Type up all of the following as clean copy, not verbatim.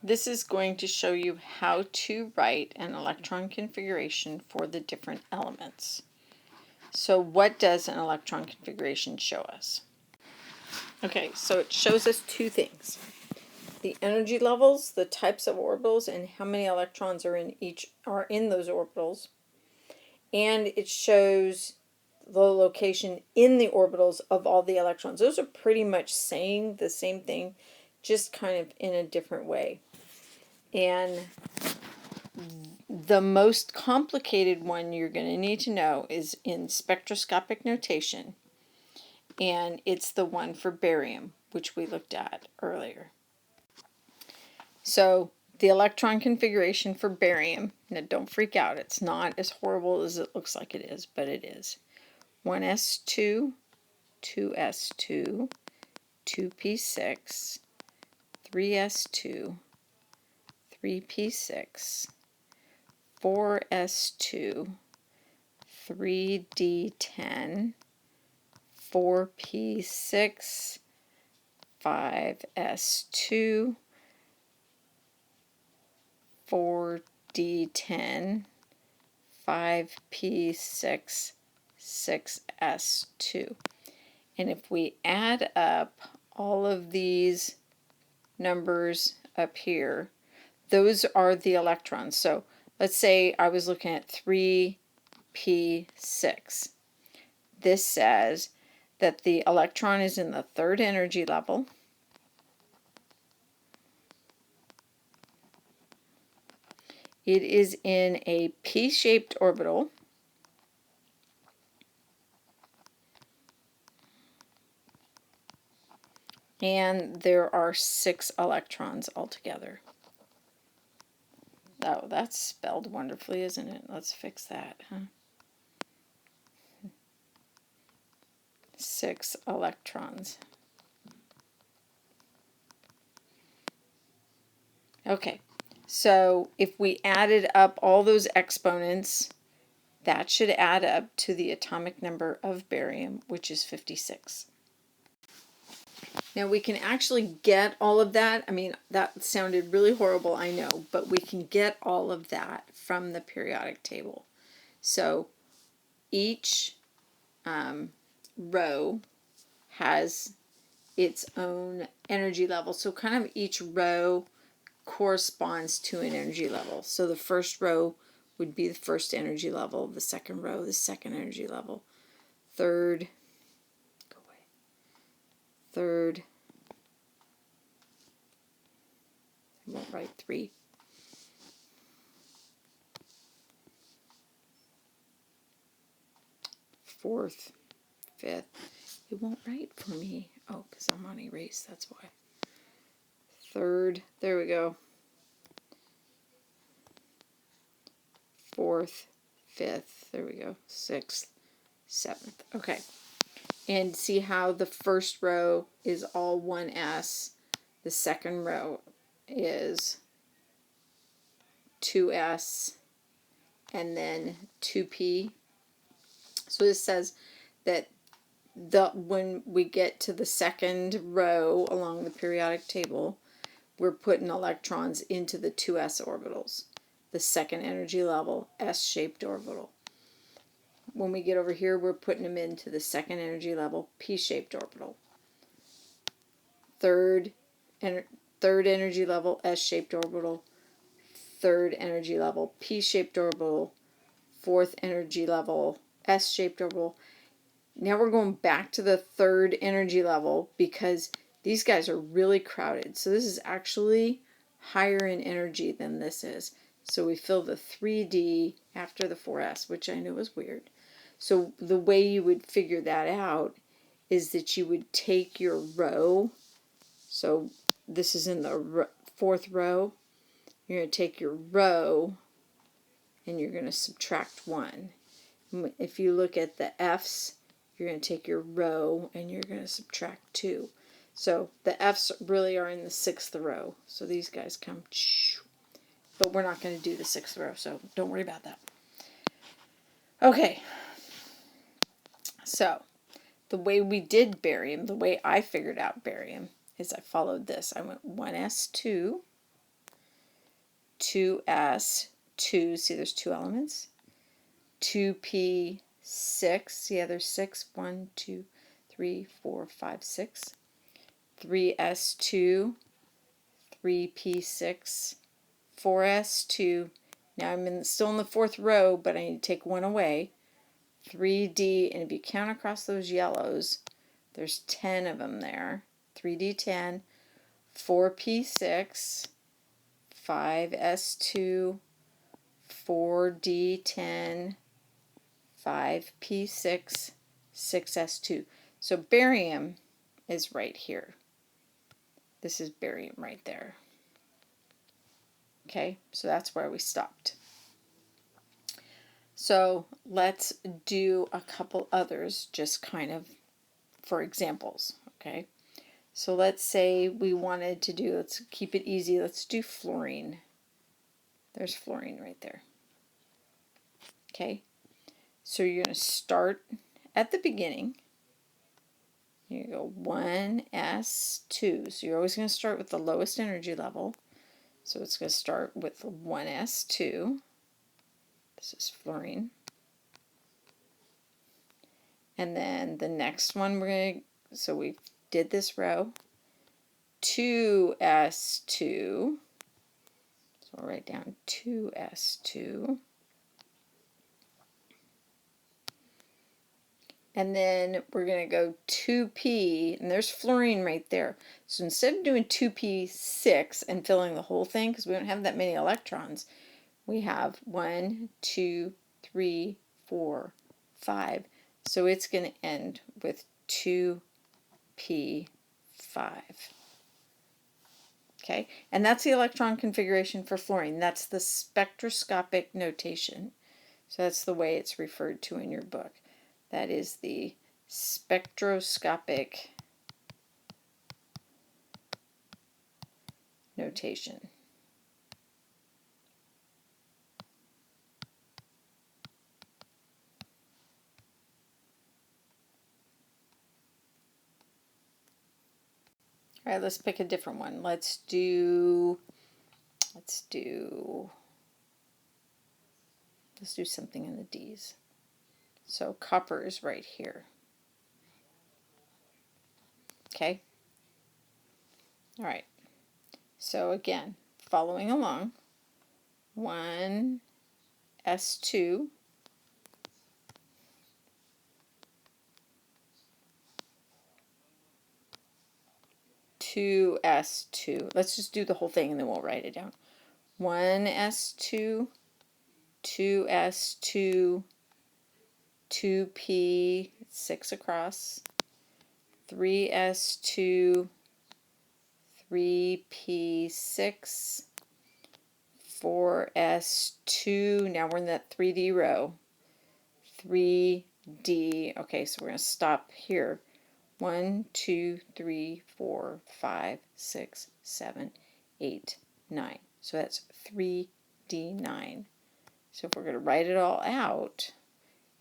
This is going to show you how to write an electron configuration for the different elements. So what does an electron configuration show us? Okay, so it shows us two things. The energy levels, the types of orbitals, and how many electrons are in those orbitals. And it shows the location in the orbitals of all the electrons. Those are pretty much saying the same thing, just kind of in a different way. And the most complicated one you're going to need to know is in spectroscopic notation, and it's the one for barium, which we looked at earlier. So the electron configuration for barium, now don't freak out, it's not as horrible as it looks like it is, but it is 1s2, 2s2, 2p6, 3s2, 3p6, 4s2, 3d10, 4p6, 5s2, 4d10, 5p6, 6s2. And if we add up all of these numbers up here, those are the electrons. So let's say I was looking at 3p6. This says that the electron is in the third energy level. It is in a p-shaped orbital. And there are 6 electrons altogether. Oh, that's spelled wonderfully, isn't it? Let's fix that, huh? 6 electrons. Okay, so if we added up all those exponents, that should add up to the atomic number of barium, which is 56. Now we can actually get all of that. I mean, that sounded really horrible, I know, but we can get all of that from the periodic table. So each row has its own energy level. So kind of each row corresponds to an energy level. So the first row would be the first energy level, the second row, the second energy level, third, go away, third, I won't write 3, fourth, fifth, it won't write for me, oh, because I'm on erase, that's why, third, there we go, fourth, fifth, there we go, sixth, seventh, okay. And see how the first row is all 1s, the second row is 2s, and then 2p. So this says that when we get to the second row along the periodic table, we're putting electrons into the 2s orbitals, the second energy level, S-shaped orbital. When we get over here, we're putting them into the second energy level, P-shaped orbital. Third energy level, S-shaped orbital. Third energy level, P-shaped orbital. Fourth energy level, S-shaped orbital. Now we're going back to the third energy level because these guys are really crowded. So this is actually higher in energy than this is. So we fill the 3D after the 4S, which I know is weird. So the way you would figure that out is that you would take your row. So this is in the fourth row. You're going to take your row and you're going to subtract 1. If you look at the F's, you're going to take your row and you're going to subtract 2. So the F's really are in the 6th row. So these guys come, but we're not going to do the 6th row, so don't worry about that. Okay. So the way we did barium, the way I figured out barium, is I followed this. I went 1s2, 2s2, see there's two elements, 2p6, see how there's 6, 1, 2, 3, 4, 5, 6, 3s2, 3p6, 4s2, now I'm still in the fourth row, but I need to take one away, 3d, and if you count across those yellows, there's 10 of them there, 3d10, 4p6, 5s2, 4d10, 5p6, 6s2. So barium is right here. This is barium right there. Okay, so that's where we stopped. So let's do a couple others just kind of for examples. Okay, so let's say we wanted to do, let's keep it easy, let's do fluorine. There's fluorine right there. Okay, so you're going to start at the beginning. You go 1s2. So you're always going to start with the lowest energy level. So it's going to start with 1s2. This is fluorine. And then the next one we're going to, so we did this row, 2s2. So we'll write down 2s2. And then we're going to go 2p, and there's fluorine right there. So instead of doing 2p6 and filling the whole thing, because we don't have that many electrons, we have 1, 2, 3, 4, 5. So it's going to end with 2p5. Okay, and that's the electron configuration for fluorine. That's the spectroscopic notation. So that's the way it's referred to in your book. That is the spectroscopic notation. All right, let's pick a different one. Let's do something in the D's. So copper is right here. Okay. All right. So again, following along, 1s2, 2s2. Let's just do the whole thing and then we'll write it down. 1s2, 2s2, 2p, 6 across, 3s2, 3p6, 4s2, now we're in that 3D row, 3d, okay, so we're going to stop here, 1, 2, 3, 4, 5, 6, 7, 8, 9, so that's 3d9. So if we're going to write it all out,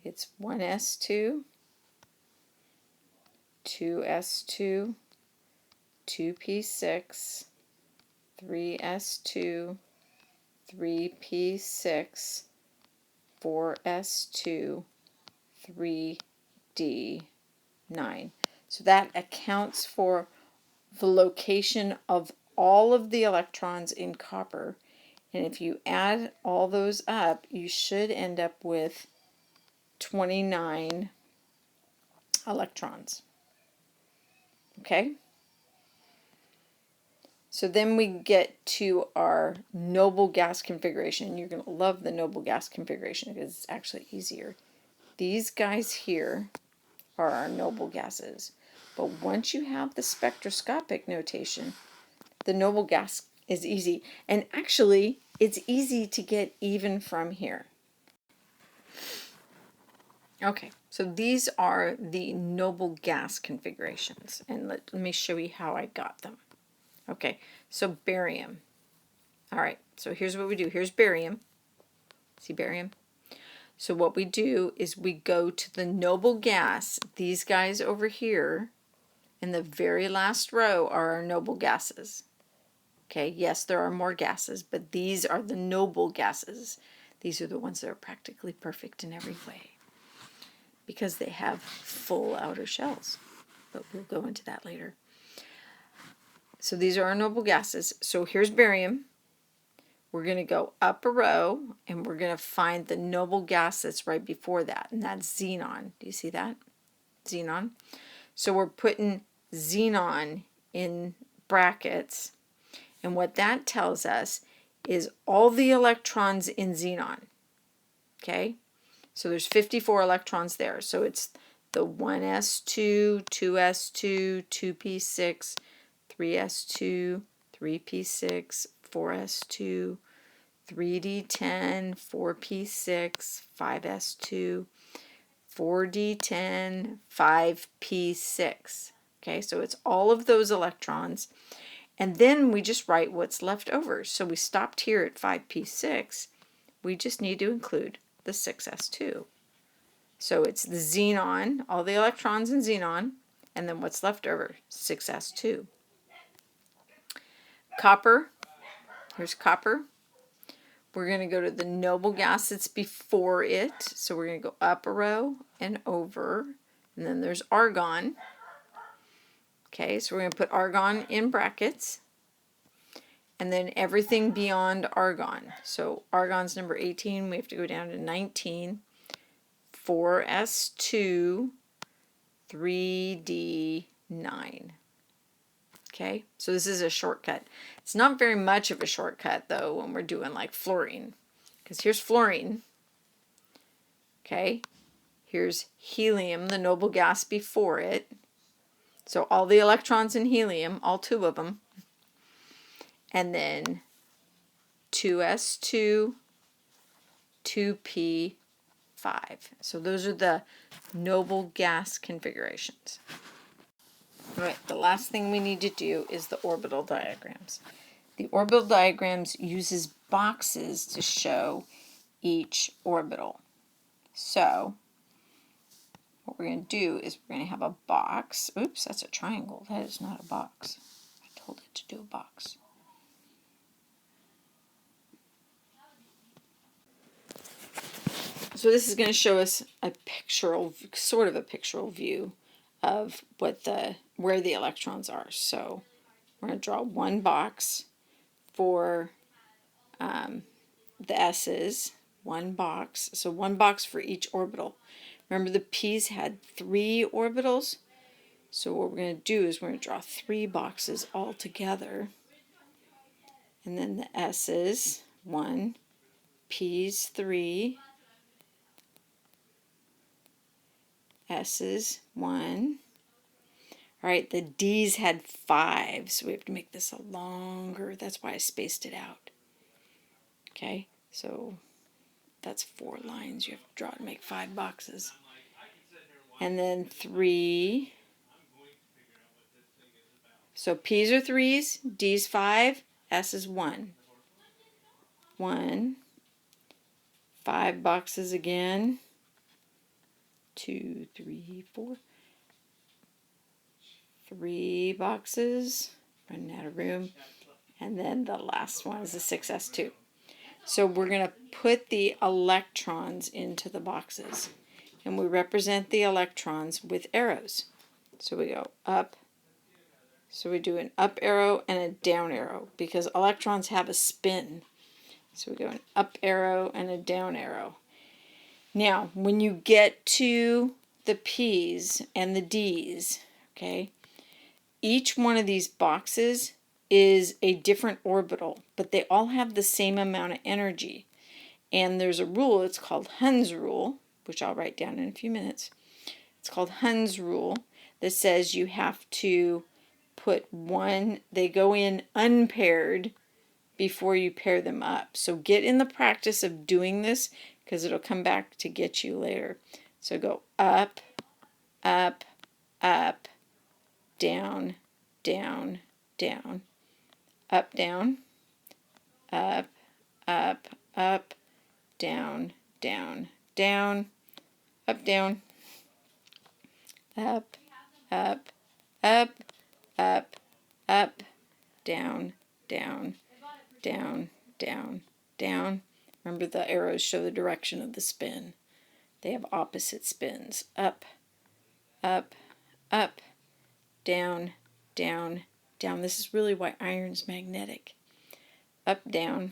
it's 1s2, 2s2, 2p6, 3s2, 3p6, 4s2, 3d9. So that accounts for the location of all of the electrons in copper. And if you add all those up, you should end up with 29 electrons. Okay? So then we get to our noble gas configuration. You're going to love the noble gas configuration because it's actually easier. These guys here are our noble gases. But once you have the spectroscopic notation, the noble gas is easy. And actually, it's easy to get even from here. Okay, so these are the noble gas configurations. And let me show you how I got them. Okay, so barium. All right, so here's what we do. Here's barium. See barium? So what we do is we go to the noble gas. These guys over here in the very last row are our noble gases. Okay, yes, there are more gases, but these are the noble gases. These are the ones that are practically perfect in every way because they have full outer shells. But we'll go into that later. So these are our noble gases. So here's barium. We're going to go up a row, and we're going to find the noble gas that's right before that, and that's xenon. Do you see that? Xenon. So we're putting xenon in brackets, and what that tells us is all the electrons in xenon. Okay? So there's 54 electrons there. So it's the 1s2, 2s2, 2p6, 3s2, 3p6, 4s2, 3d10, 4p6, 5s2, 4d10, 5p6. Okay, so it's all of those electrons. And then we just write what's left over. So we stopped here at 5p6. We just need to include the 6s2. So it's the xenon, all the electrons in xenon, and then what's left over, 6s2. Copper, here's copper. We're going to go to the noble gas that's before it. So we're going to go up a row and over. And then there's argon. Okay, so we're going to put argon in brackets. And then everything beyond argon. So argon's number 18. We have to go down to 19. 4s2, 3d9. Okay, so this is a shortcut. It's not very much of a shortcut, though, when we're doing like fluorine. Because here's fluorine. Okay, here's helium, the noble gas before it. So all the electrons in helium, all 2 of them. And then 2s2, 2p5. So those are the noble gas configurations. All right, the last thing we need to do is the orbital diagrams. The orbital diagrams uses boxes to show each orbital. So what we're going to do is we're going to have a box. Oops, that's a triangle. That is not a box. I told it to do a box. So this is going to show us a pictorial, sort of a pictorial view of where the electrons are. So we're going to draw one box for the S's, one box. So one box for each orbital. Remember the P's had 3 orbitals? So what we're going to do is we're going to draw 3 boxes all together. And then the S's, 1, P's, 3, S's, 1. All right, the D's had 5, so we have to make this a longer. That's why I spaced it out. Okay, so that's 4 lines you have to draw to make 5 boxes. And then 3. So P's are 3's, D's 5, S is 1. 1. 5 boxes again. 2, 3, 4. 3 boxes. Running out of room. And then the last one is the 6s2. So we're going to put the electrons into the boxes. And we represent the electrons with arrows. So we go up. So we do an up arrow and a down arrow because electrons have a spin. So we go an up arrow and a down arrow. Now, when you get to the P's and the D's, okay, each one of these boxes is a different orbital, but they all have the same amount of energy. And there's a rule, it's called Hund's rule, which I'll write down in a few minutes. It's called Hund's rule that says you have to put one, they go in unpaired before you pair them up. So get in the practice of doing this because it'll come back to get you later. So go up, up, up, down, down, down, up, down, up, up, up, down, down, down, up, down, up, up, up, up, up, down, down, down, down, down. Remember, the arrows show the direction of the spin. They have opposite spins. Up, up, up, down, down, down. This is really why iron's magnetic. Up, down,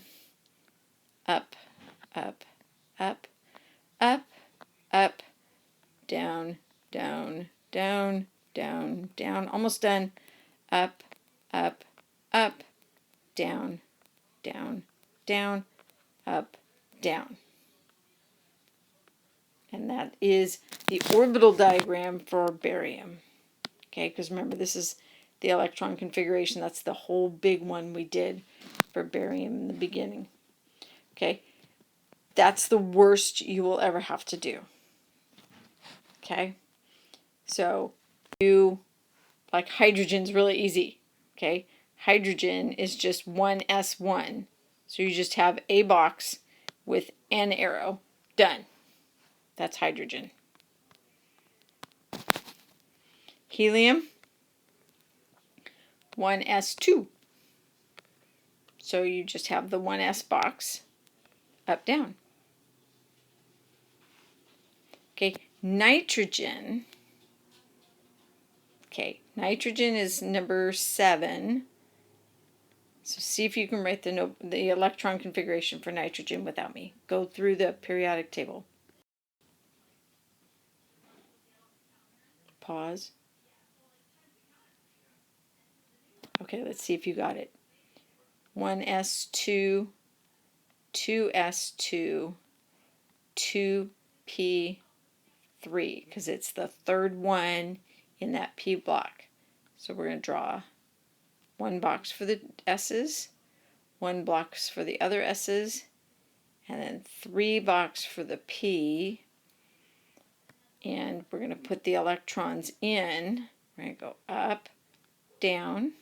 up, up, up, up, up, down, down, down, down, down. Almost done. Up, up, up, down, down, down, up, down. And that is the orbital diagram for barium. Okay, because remember, this is the electron configuration. That's the whole big one we did for barium in the beginning. Okay, that's the worst you will ever have to do. Okay, so you, like hydrogen's really easy. Okay, hydrogen is just 1s1. So you just have a box with an arrow. Done. That's hydrogen. Helium, 1s2. So you just have the 1s box, up, down. Okay, nitrogen. Okay, nitrogen is number 7. So see if you can write the electron configuration for nitrogen without me. Go through the periodic table. Pause. Okay, let's see if you got it. 1s2, 2s2, 2p3, because it's the third one in that p block. So we're going to draw one box for the s's, one box for the other s's, and then 3 boxes for the p. And we're going to put the electrons in. We're going to go up, down,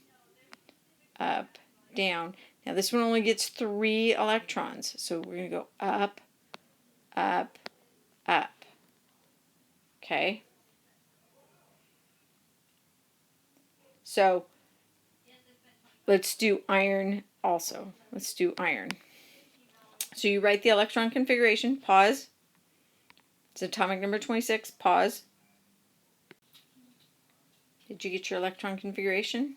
up, down. Now this one only gets 3 electrons, so we're going to go up, up, up. Okay? So let's do iron also. Let's do iron. So you write the electron configuration, pause. It's atomic number 26, pause. Did you get your electron configuration?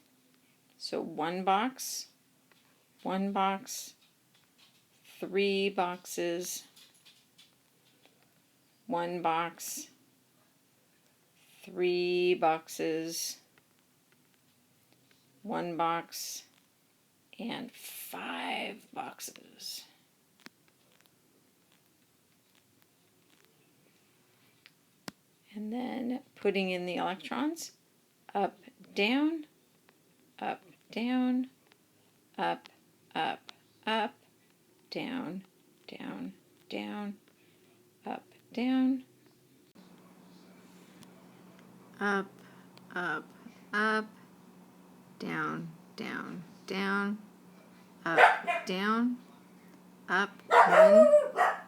So 1 box, 1 box, 3 boxes, 1 box, 3 boxes, 1 box, and 5 boxes. And then putting in the electrons, up, down, up, down, up, up, up, down, down, down, up, down, up, up, up, down, down, down, up, down, up, 1,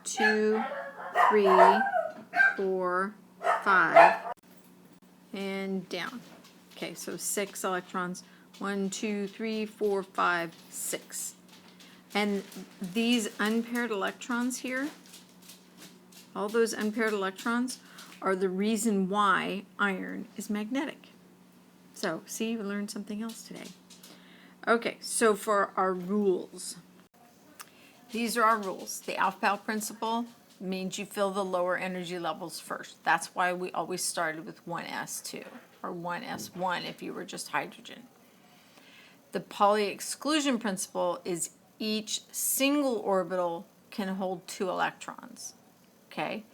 2, 3, 4, 5, and down. Okay, so 6 electrons. 1, 2, 3, 4, 5, 6. And these unpaired electrons here, all those unpaired electrons, are the reason why iron is magnetic. So, see, we learned something else today. Okay, so for our rules. These are our rules. The Aufbau principle means you fill the lower energy levels first. That's why we always started with 1s2 or 1s1 if you were just hydrogen. The Pauli exclusion principle is each single orbital can hold 2 electrons. Okay?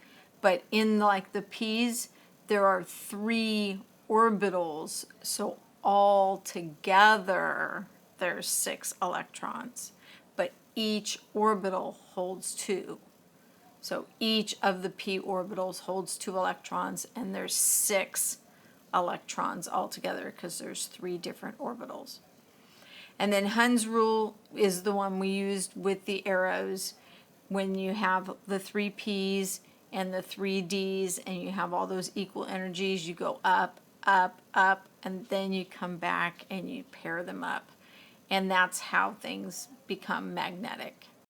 But in like the p's, there are 3 orbitals, so all together there's 6 electrons. But each orbital holds 2. So each of the p orbitals holds 2 electrons, and there's 6 electrons altogether because there's 3 different orbitals. And then Hund's rule is the one we used with the arrows when you have the 3 p's and the 3 d's and you have all those equal energies. You go up, up, up, and then you come back and you pair them up. And that's how things become magnetic.